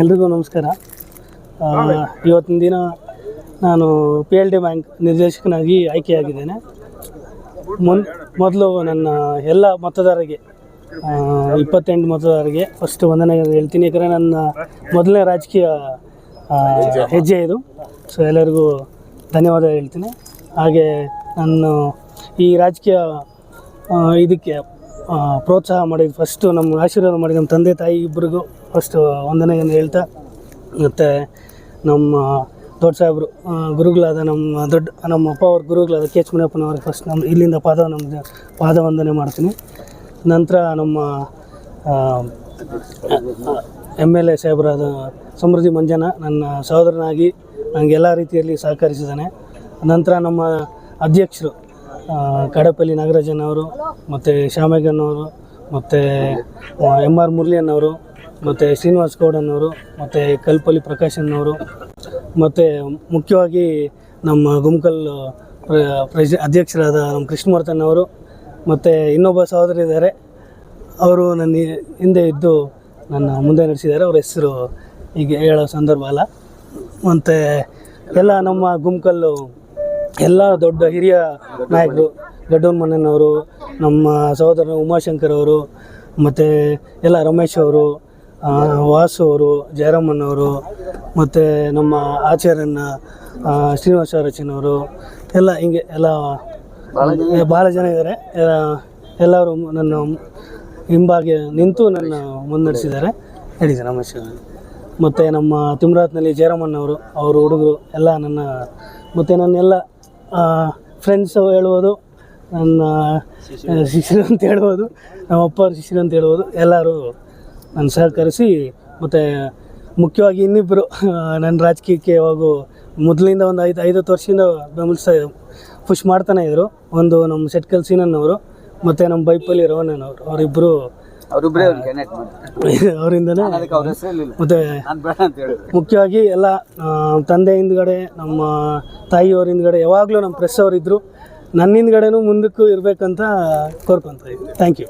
ಎಲ್ರಿಗೂ ನಮಸ್ಕಾರ. ಇವತ್ತಿನ ದಿನ ನಾನು PLD ಬ್ಯಾಂಕ್ ನಿರ್ದೇಶಕನಾಗಿ ಆಯ್ಕೆಯಾಗಿದ್ದೇನೆ. ಮೊದಲು ನನ್ನ ಎಲ್ಲ ಮತದಾರರಿಗೆ 28 ಮತದಾರರಿಗೆ ಫಸ್ಟ್ ವಂದನೆ ಹೇಳ್ತೀನಿ. ಯಾಕಂದರೆ ನನ್ನ ಮೊದಲನೇ ರಾಜಕೀಯ ಹೆಜ್ಜೆ ಇದು. ಸೊ ಎಲ್ಲರಿಗೂ ಧನ್ಯವಾದ ಹೇಳ್ತೀನಿ. ಹಾಗೆ ನಾನು ಈ ರಾಜಕೀಯ ಇದಕ್ಕೆ ಪ್ರೋತ್ಸಾಹ ಮಾಡಿದ ಫಸ್ಟು ನಮ್ಮ ಆಶೀರ್ವಾದ ಮಾಡಿದ ನಮ್ಮ ತಂದೆ ತಾಯಿ ಇಬ್ಬರಿಗೂ ಫಸ್ಟು ವಂದನೆಯನ್ನು ಹೇಳ್ತಾ, ಮತ್ತು ನಮ್ಮ ದೊಡ್ಡ ಸಾಹೇಬರು ಗುರುಗಳಾದ ನಮ್ಮ ಅಪ್ಪ ಅವ್ರ ಗುರುಗಳಾದ KH ಮುನಿಯಪ್ಪನವ್ರಿಗೆ ಫಸ್ಟ್ ನಮ್ಮ ಇಲ್ಲಿಂದ ಪಾದ ವಂದನೆ ಮಾಡ್ತೀನಿ. ನಂತರ ನಮ್ಮ MLA ಸಾಹೇಬರಾದ ಸಮೃದ್ಧಿ ಮಂಜನ ನನ್ನ ಸಹೋದರನಾಗಿ ನನಗೆ ಎಲ್ಲ ರೀತಿಯಲ್ಲಿ ಸಹಕರಿಸಿದ್ದಾನೆ. ನಂತರ ನಮ್ಮ ಅಧ್ಯಕ್ಷರು ಕಡಪಲ್ಲಿ ನಾಗರಾಜನವರು, ಮತ್ತು ಶ್ಯಾಮೇಗನ್ನವರು, ಮತ್ತು MR ಮುರಳಿಯನ್ನವರು, ಮತ್ತು ಶ್ರೀನಿವಾಸ್ ಗೌಡನವರು, ಮತ್ತು ಕಲ್ಪಲ್ಲಿ ಪ್ರಕಾಶನ್ನವರು, ಮತ್ತು ಮುಖ್ಯವಾಗಿ ನಮ್ಮ ಗುಮ್ಕಲ್ ಅಧ್ಯಕ್ಷರಾದ ನಮ್ಮ ಕೃಷ್ಣಮೂರ್ತನವರು, ಮತ್ತು ಇನ್ನೊಬ್ಬ ಸಹೋದರಿದ್ದಾರೆ. ಅವರು ನನ್ನ ಹಿಂದೆ ಇದ್ದು ನನ್ನ ಮುಂದೆ ನಡೆಸಿದ್ದಾರೆ. ಅವ್ರ ಹೆಸರು ಈಗ ಹೇಳೋ ಸಂದರ್ಭ ಅಲ್ಲ. ಮತ್ತು ಎಲ್ಲ ನಮ್ಮ ಗುಮ್ಕಲ್ಲು ಎಲ್ಲ ದೊಡ್ಡ ಹಿರಿಯ ನಾಯಕರು, ಗಡ್ಡೂರು ಮಣ್ಣನವರು, ನಮ್ಮ ಸಹೋದರ ಉಮಾಶಂಕರ್ ಅವರು, ಮತ್ತು ಎಲ್ಲ ರಮೇಶ್ ಅವರು, ವಾಸು ಅವರು, ಜಯರಾಮಣ್ಣವರು, ಮತ್ತು ನಮ್ಮ ಆಚಾರ್ಯನ ಶ್ರೀನಿವಾಸ ರಚನವರು, ಎಲ್ಲ ಹಿಂಗೆ ಎಲ್ಲ ಭಾಳ ಜನ ಇದ್ದಾರೆ. ಎಲ್ಲರೂ ನನ್ನ ಹಿಂಬಾಗಿ ನಿಂತು ನನ್ನ ಮುನ್ನಡೆಸಿದ್ದಾರೆ. ಹೇಳಿದೆ ರಮೇಶ್. ಮತ್ತು ನಮ್ಮ ತಿಮ್ರಾತ್ನಲ್ಲಿ ಜಯರಾಮಣ್ಣವರು, ಅವರು ಹುಡುಗರು ಎಲ್ಲ ಮತ್ತು ನನ್ನೆಲ್ಲ ಫ್ರೆಂಡ್ಸು ಹೇಳ್ಬೋದು, ನನ್ನ ಶಿಷ್ಯರು ಅಂತ ಹೇಳ್ಬೋದು, ನಮ್ಮ ಅಪ್ಪ ಅವ್ರ ಶಿಷ್ಯರು ಅಂತ ಹೇಳ್ಬೋದು. ಎಲ್ಲರೂ ನಾನು ಸಹಕರಿಸಿ, ಮತ್ತು ಮುಖ್ಯವಾಗಿ ಇನ್ನಿಬ್ಬರು ನನ್ನ ರಾಜಕೀಯಕ್ಕೆ ಯಾವಾಗೂ ಮೊದಲಿಂದ ಒಂದು 5 ವರ್ಷದಿಂದ ಬೆಂಬಲಿಸ್ತಾ ಪುಷ್ ಮಾಡ್ತಾನೆ ಇದ್ದರು. ಒಂದು ನಮ್ಮ ಶೆಟ್ಕಲ್ ಸೀನನ್ನವರು, ಮತ್ತು ನಮ್ಮ ಬೈಪಲ್ಲಿ ರವಣ್ಣನವರು, ಅವರಿಬ್ಬರು ಅವರಿಂದನೇ. ಮತ್ತು ಮುಖ್ಯವಾಗಿ ಎಲ್ಲ ತಂದೆ ಹಿಂದ್ಗಡೆ, ನಮ್ಮ ತಾಯಿಯವ್ರ ಹಿಂದ್ಗಡೆ ಯಾವಾಗಲೂ ನಮ್ಮ ಪ್ರೆಸ್ ಅವರಿದ್ದರು. ನನ್ನ ಹಿಂದ್ಗಡೆನೂ ಮುಂದಕ್ಕೂ ಇರಬೇಕಂತ ಕೋರ್ಕೊತಾ ಇದ್ದೀನಿ. Thank you.